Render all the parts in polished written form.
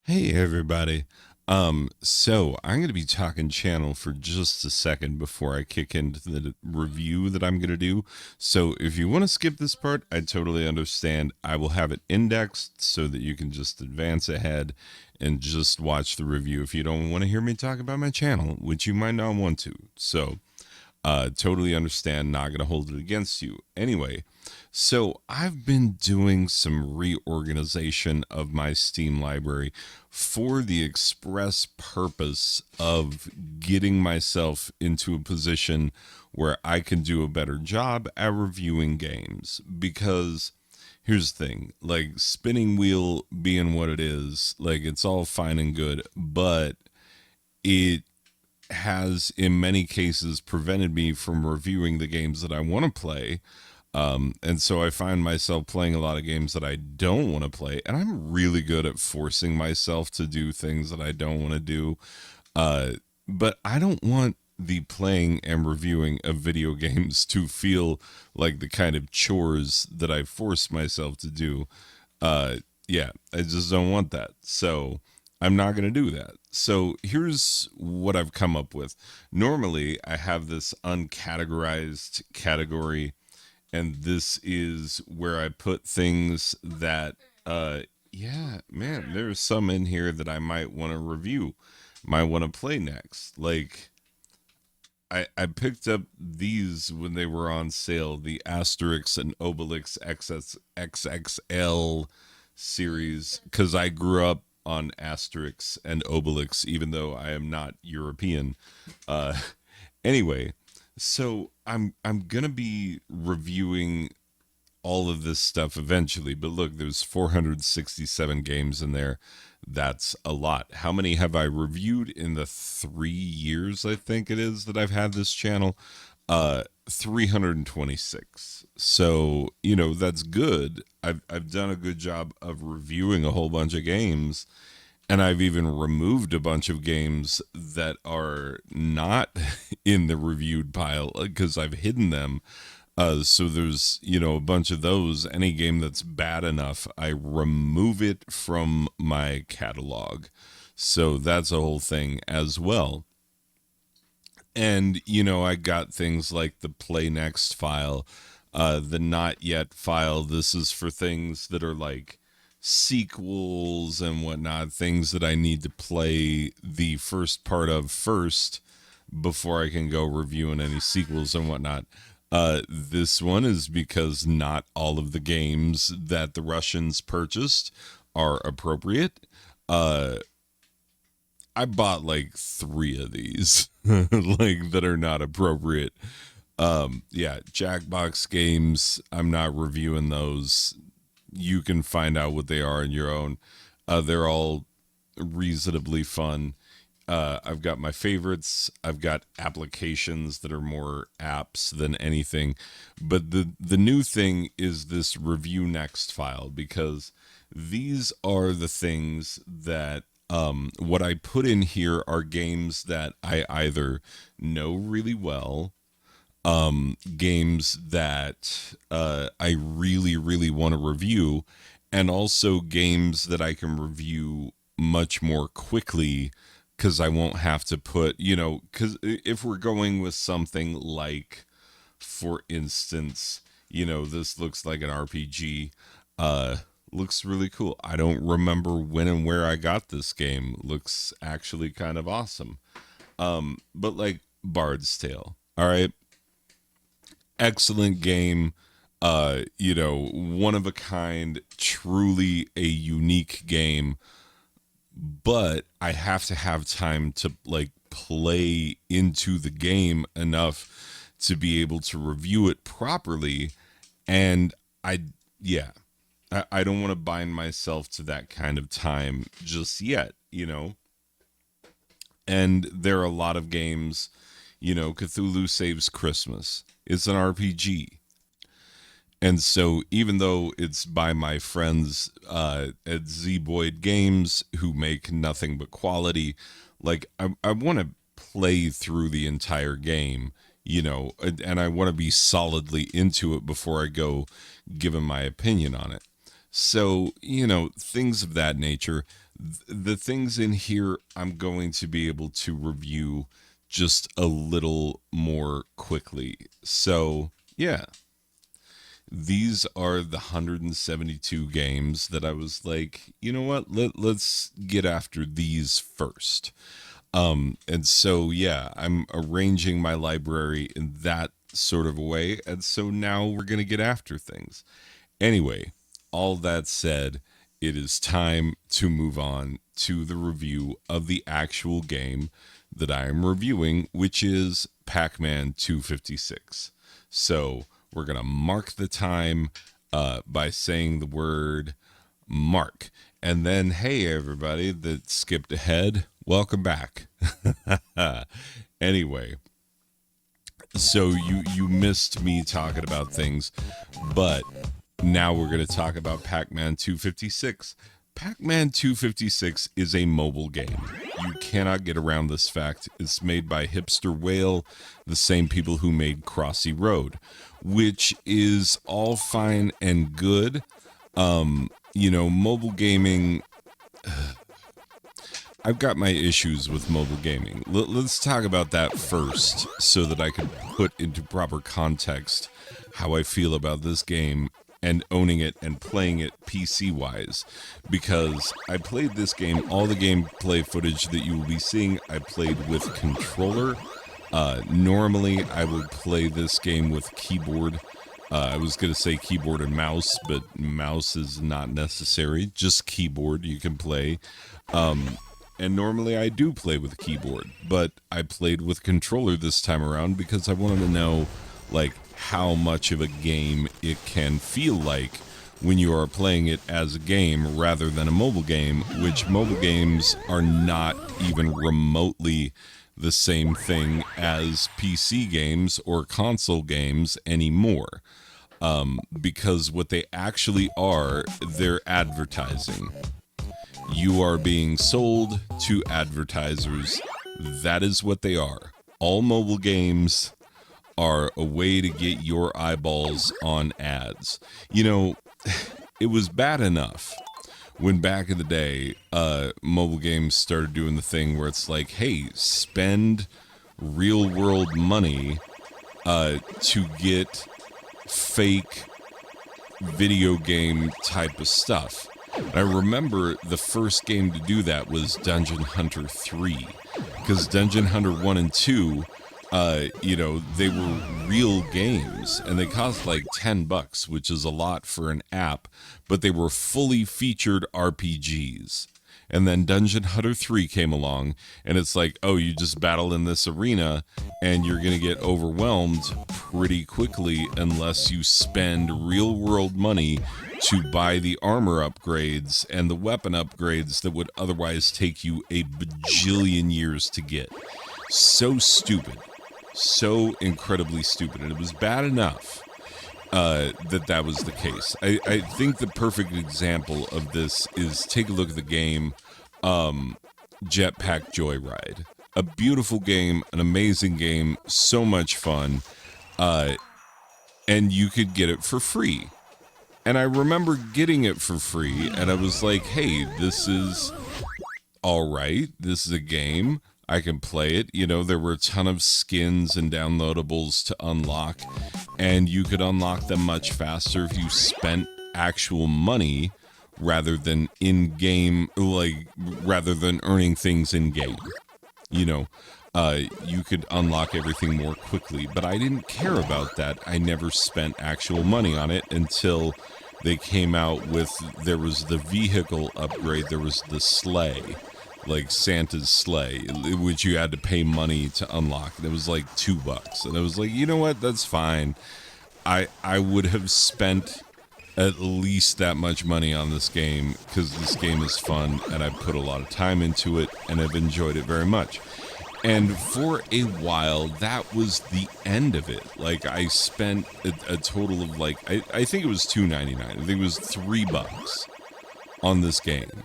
Hey everybody. So I'm going to be talking channel for just a second before I kick into the review that I'm going to do. So if you want to skip this part, I totally understand. I will have it indexed so that you can just advance ahead and just watch the review if you don't want to hear me talk about my channel, which you might not want to. So totally understand, not going to hold it against you. Anyway, so I've been doing some reorganization of my Steam library for the express purpose of getting myself into a position where I can do a better job at reviewing games. Because here's the thing, like spinning wheel being what it is, like it's all fine and good, but it has in many cases prevented me from reviewing the games that I want to play. And so I find myself playing a lot of games that I don't want to play. And I'm really good at forcing myself to do things that I don't want to do. Uh, but I don't want the playing and reviewing of video games to feel like the kind of chores that I force myself to do. Uh, yeah, I just don't want that. So I'm not going to do that. So here's what I've come up with. Normally, I have this uncategorized category, and this is where I put things that, yeah, man, there's some in here that I might want to review, might want to play next. Like, I picked up these when they were on sale, the Asterix and Obelix XXL series, because I grew up on Asterix and Obelix, even though I am not European. Uh, anyway, so I'm gonna be reviewing all of this stuff eventually. But look, there's 467 games in there. That's a lot. How many have I reviewed in the 3 years I think it is that I've had this channel? 326. So, that's good. I've done a good job of reviewing a whole bunch of games, and I've even removed a bunch of games that are not in the reviewed pile because I've hidden them. So there's, a bunch of those. Any game that's bad enough, I remove it from my catalog. So that's a whole thing as well. And, I got things like the play next file, the not yet file. This is for things that are like sequels and whatnot, things that I need to play the first part of first before I can go reviewing any sequels and whatnot. This one is because not all of the games that the Russians purchased are appropriate. Uh, I bought like three of these, like that are not appropriate. Yeah, Jackbox games. I'm not reviewing those. You can find out what they are on your own. They're all reasonably fun. I've got my favorites. I've got applications that are more apps than anything. But the new thing is this review next file, because these are the things that what I put in here are games that I either know really well, games that I really, really want to review, and also games that I can review much more quickly because I won't have to put, because if we're going with something like, for instance, this looks like an RPG, looks really cool. I don't remember when and where I got this game. Looks actually kind of awesome. But like Bard's Tale, all right, excellent game, one of a kind, truly a unique game, but I have to have time to like play into the game enough to be able to review it properly. And I, yeah, I don't want to bind myself to that kind of time just yet. And there are a lot of games, Cthulhu Saves Christmas. It's an RPG. And so, even though it's by my friends at Z Boyd Games, who make nothing but quality, like I want to play through the entire game, and I want to be solidly into it before I go giving my opinion on it. So, things of that nature. The things in here I'm going to be able to review just a little more quickly. So, yeah, these are the 172 games that I was like, you know what? Let's get after these first. And so, yeah, I'm arranging my library in that sort of a way. And so now we're going to get after things. Anyway, all that said, it is time to move on to the review of the actual game that I am reviewing, which is Pac-Man 256. So we're going to mark the time by saying the word mark. And then, hey, everybody that skipped ahead, welcome back. Anyway, so you missed me talking about things, but now we're going to talk about Pac-Man 256. Pac-Man 256 is a mobile game. You cannot get around this fact. It's made by Hipster Whale, the same people who made Crossy Road, which is all fine and good. Mobile gaming, I've got my issues with mobile gaming. Let's talk about that first so that I can put into proper context how I feel about this game and owning it and playing it PC-wise. Because I played this game, all the gameplay footage that you will be seeing, I played with controller. Normally, I would play this game with keyboard. I was going to say keyboard and mouse, but mouse is not necessary. Just keyboard you can play. And normally I do play with a keyboard, but I played with controller this time around because I wanted to know, like, how much of a game it can feel like when you are playing it as a game rather than a mobile game, which mobile games are not even remotely the same thing as PC games or console games anymore. Because what they actually are, they're advertising. You are being sold to advertisers. That is what they are. All mobile games are a way to get your eyeballs on ads. It was bad enough when back in the day, mobile games started doing the thing where it's like, hey, spend real world money to get fake video game type of stuff. I remember the first game to do that was Dungeon Hunter 3, because Dungeon Hunter 1 and 2, they were real games, and they cost like $10, which is a lot for an app, but they were fully featured RPGs. And then Dungeon Hunter 3 came along, and it's like, oh, you just battle in this arena, and you're going to get overwhelmed pretty quickly unless you spend real-world money to buy the armor upgrades and the weapon upgrades that would otherwise take you a bajillion years to get. So stupid. So incredibly stupid. And it was bad enough that was the case. I think the perfect example of this is take a look at the game Jetpack Joyride. A beautiful game, an amazing game, so much fun, and you could get it for free. And I remember getting it for free, and I was like, hey, this is all right. This is a game. I can play it. There were a ton of skins and downloadables to unlock, and you could unlock them much faster if you spent actual money rather than in-game, rather than earning things in-game. You could unlock everything more quickly, but I didn't care about that. I never spent actual money on it until they came out with, there was the vehicle upgrade, there was the sleigh, like Santa's sleigh, which you had to pay money to unlock. And it was like $2. And I was like, you know what? That's fine. I would have spent at least that much money on this game because this game is fun and I put a lot of time into it and I've enjoyed it very much. And for a while, that was the end of it. Like, I spent a total of, like, I think it was $2.99. I think it was $3 on this game.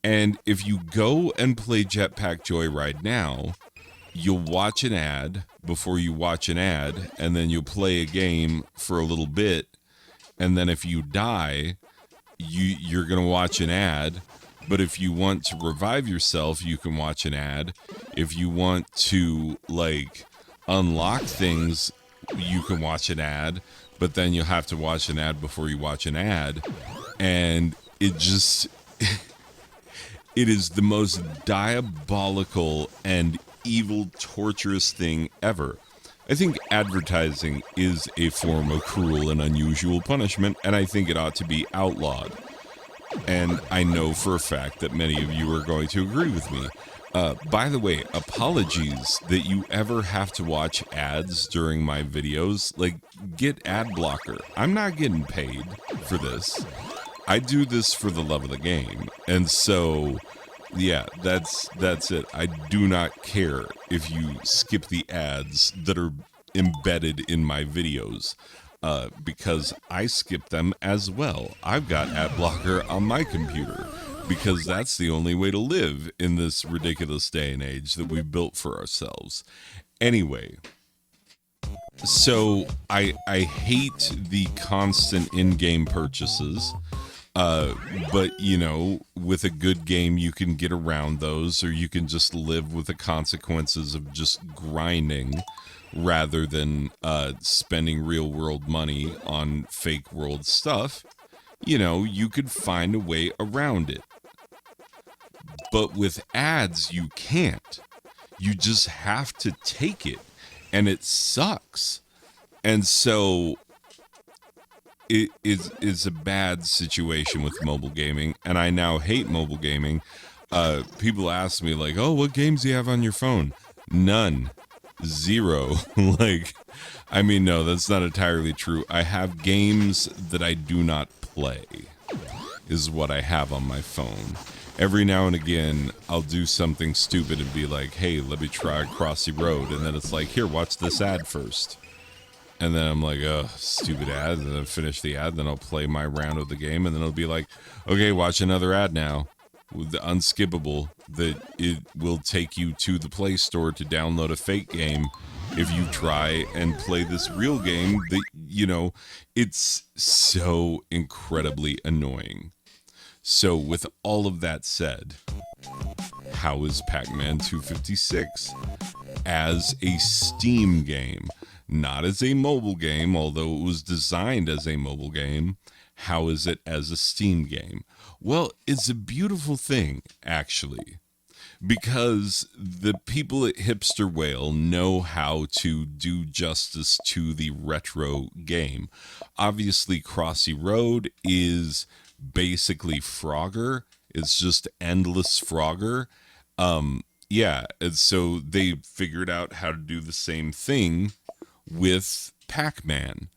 And if you go and play Jetpack Joyride now, you'll watch an ad before you watch an ad, and then you'll play a game for a little bit, and then if you die, you're going to watch an ad But if you want to revive yourself, you can watch an ad. If you want to like unlock things, you can watch an ad, but then you'll have to watch an ad before you watch an ad. And it just it is the most diabolical and evil, torturous thing ever. I think advertising is a form of cruel and unusual punishment, and I think it ought to be outlawed. And I know for a fact that many of you are going to agree with me. By the way, apologies that you ever have to watch ads during my videos. Like, get ad blocker. I'm not getting paid for this. I do this for the love of the game. And so, yeah, that's it. I do not care if you skip the ads that are embedded in my videos. Because I skip them as well. I've got ad blocker on my computer because that's the only way to live in this ridiculous day and age that we've built for ourselves. Anyway, so I hate the constant in-game purchases. But you know, with a good game, you can get around those, or you can just live with the consequences of just grinding rather than spending real world money on fake world stuff. You know, you could find a way around it. But with ads, you can't. You just have to take it, and it sucks. And so it is a bad situation with mobile gaming, and I now hate mobile gaming. People ask me like, "Oh, what games do you have on your phone?" None. Zero. Like, I mean, no, that's not entirely true. I have games that I do not play, is what I have on my phone. Every now and again, I'll do something stupid and be like, "Hey, let me try Crossy Road," and then it's like, "Here, watch this ad first." And then I'm like, "Oh, stupid ad," and then finish the ad, then I'll play my round of the game, and then it'll be like, "Okay, watch another ad now." With the unskippable, that it will take you to the Play Store to download a fake game if you try and play this real game that, you know, it's so incredibly annoying. So with all of that said, how is Pac-Man 256 as a Steam game? Not as a mobile game, although it was designed as a mobile game. How is it as a Steam game? Well, it's a beautiful thing, actually, because the people at Hipster Whale know how to do justice to the retro game. Obviously, Crossy Road is basically Frogger. It's just endless Frogger. Yeah, and so they figured out how to do the same thing with Pac-Man.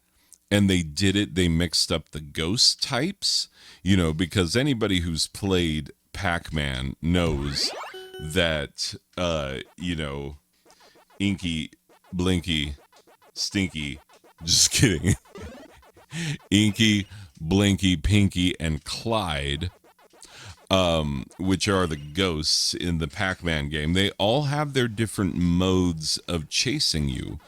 And they did it, they mixed up the ghost types, you know, because anybody who's played Pac-Man knows that, you know, Inky, Blinky, Stinky, just kidding. Inky, Blinky, Pinky, and Clyde, which are the ghosts in the Pac-Man game, they all have their different modes of chasing you.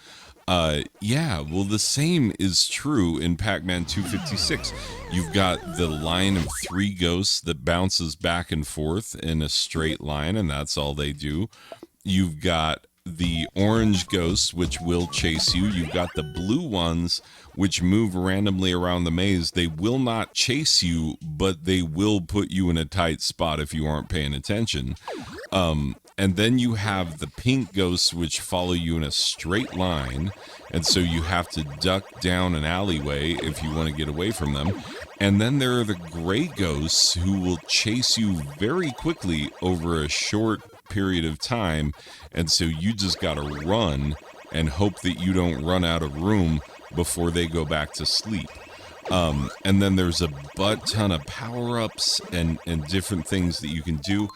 Yeah, well, the same is true in Pac-Man 256. You've got the line of 3 ghosts that bounces back and forth in a straight line, and that's all they do. You've got the orange ghosts, which will chase you. You've got the blue ones, which move randomly around the maze. They will not chase you, but they will put you in a tight spot if you aren't paying attention. And then you have the pink ghosts, which follow you in a straight line, and so you have to duck down an alleyway if you want to get away from them. And then there are the gray ghosts who will chase you very quickly over a short period of time, and so you just got to run and hope that you don't run out of room before they go back to sleep. And then there's a butt ton of power-ups and different things that you can do.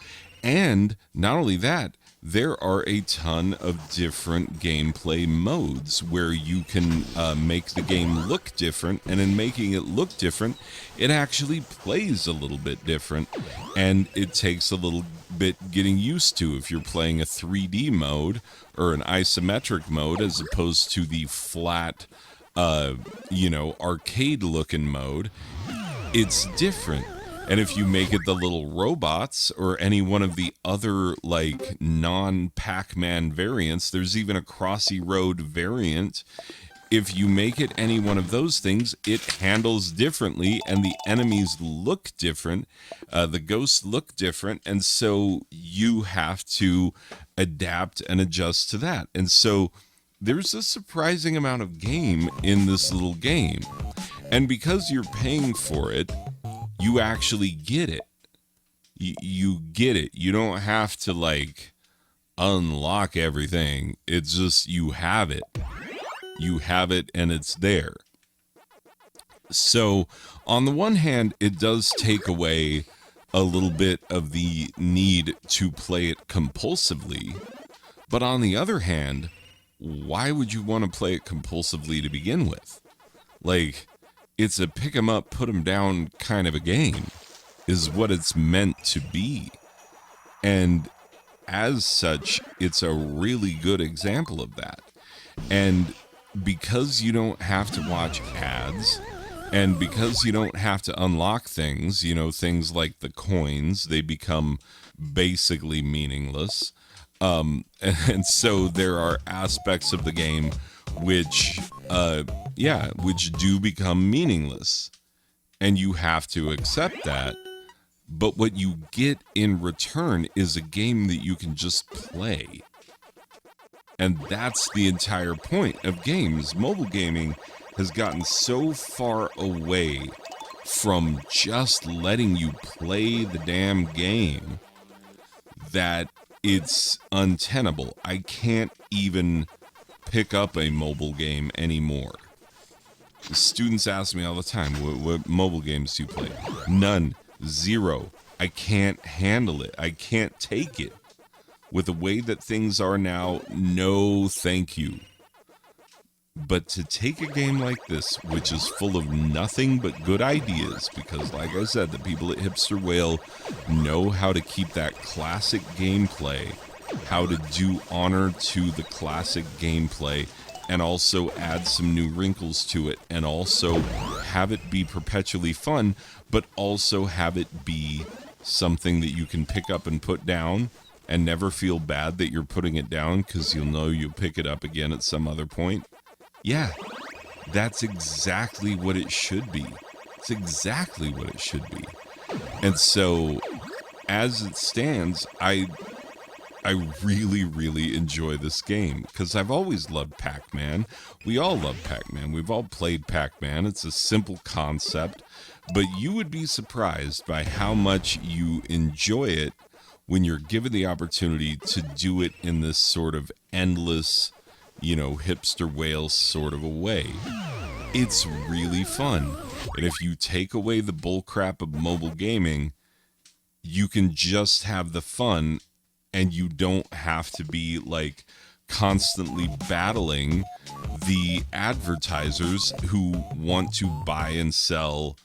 And not only that, there are a ton of different gameplay modes where you can make the game look different, and in making it look different, it actually plays a little bit different, and it takes a little bit getting used to if you're playing a 3D mode or an isometric mode as opposed to the flat, you know, arcade looking mode. It's different. And if you make it the little robots or any one of the other like non-Pac-Man variants, there's even a Crossy Road variant. If you make it any one of those things, it handles differently and the enemies look different. The ghosts look different. And so you have to adapt and adjust to that. And so there's a surprising amount of game in this little game. And because you're paying for it, you actually get it. You get it. You don't have to like unlock everything. It's just you have it. You have it and it's there. So on the one hand, it does take away a little bit of the need to play it compulsively. But on the other hand, why would you want to play it compulsively to begin with? Like, it's a pick 'em up, put 'em down kind of a game, is what it's meant to be. And as such, it's a really good example of that. And because you don't have to watch ads, and because you don't have to unlock things, you know, things like the coins, they become basically meaningless. And so there are aspects of the game which which do become meaningless, and you have to accept that. But what you get in return is a game that you can just play. And that's the entire point of games. Mobile gaming has gotten so far away from just letting you play the damn game that it's untenable. I can't even pick up a mobile game anymore. Students ask me all the time, what mobile games do you play? None. Zero. I can't handle it. I can't take it. With the way that things are now, no thank you. But to take a game like this, which is full of nothing but good ideas, because like I said, the people at Hipster Whale know how to keep that classic gameplay, how to do honor to the classic gameplay, and also add some new wrinkles to it, and also have it be perpetually fun, but also have it be something that you can pick up and put down and never feel bad that you're putting it down because you'll know you'll pick it up again at some other point. Yeah, that's exactly what it should be. It's exactly what it should be. And so, as it stands, I really, really enjoy this game because I've always loved Pac-Man. We all love Pac-Man. We've all played Pac-Man. It's a simple concept, but you would be surprised by how much you enjoy it when you're given the opportunity to do it in this sort of endless, Hipster Whale sort of a way. It's really fun. And if you take away the bullcrap of mobile gaming, you can just have the fun, and you don't have to be like constantly battling the advertisers who want to buy and sell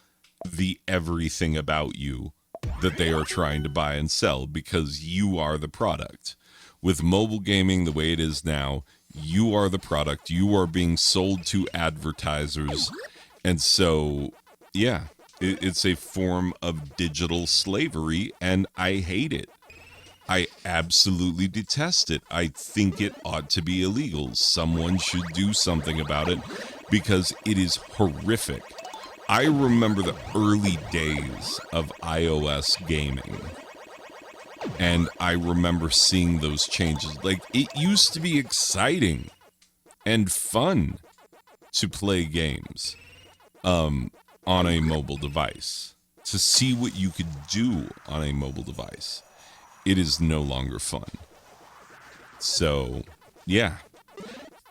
the everything about you that they are trying to buy and sell because you are the product. With mobile gaming the way it is now, you are the product. You are being sold to advertisers. And so, yeah, it's a form of digital slavery, and I hate it. I absolutely detest it. I think it ought to be illegal. Someone should do something about it because it is horrific. I remember the early days of iOS gaming, and I remember seeing those changes. Like, it used to be exciting and fun to play games on a mobile device, to see what you could do on a mobile device. It is no longer fun. So, yeah.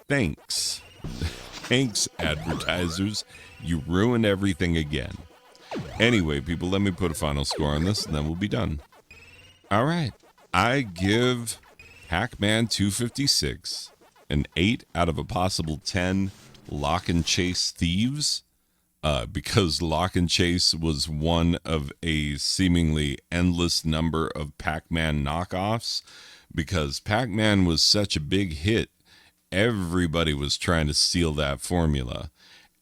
Thanks. Thanks, advertisers. You ruined everything again. Anyway, people, let me put a final score on this, and then we'll be done. All right. I give Pac-Man 256 an 8 out of a possible 10 Lock and Chase thieves. Because Lock and Chase was one of a seemingly endless number of Pac-Man knockoffs. Because Pac-Man was such a big hit, everybody was trying to steal that formula.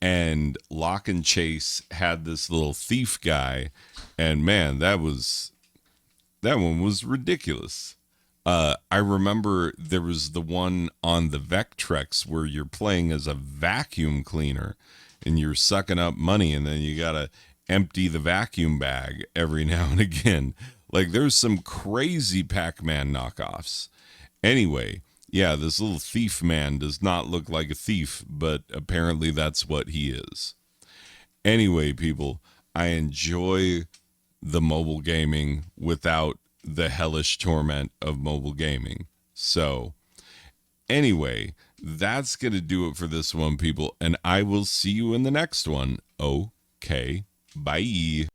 And Lock and Chase had this little thief guy, and man, that one was ridiculous. I remember there was the one on the Vectrex where you're playing as a vacuum cleaner and you're sucking up money, and then you gotta empty the vacuum bag every now and again. Like there's some crazy Pac-Man knockoffs. Anyway, yeah, this little thief man does not look like a thief, but apparently that's what he is. Anyway, people, I enjoy the mobile gaming without the hellish torment of mobile gaming. So, anyway, that's going to do it for this one, people, and I will see you in the next one. Okay, bye.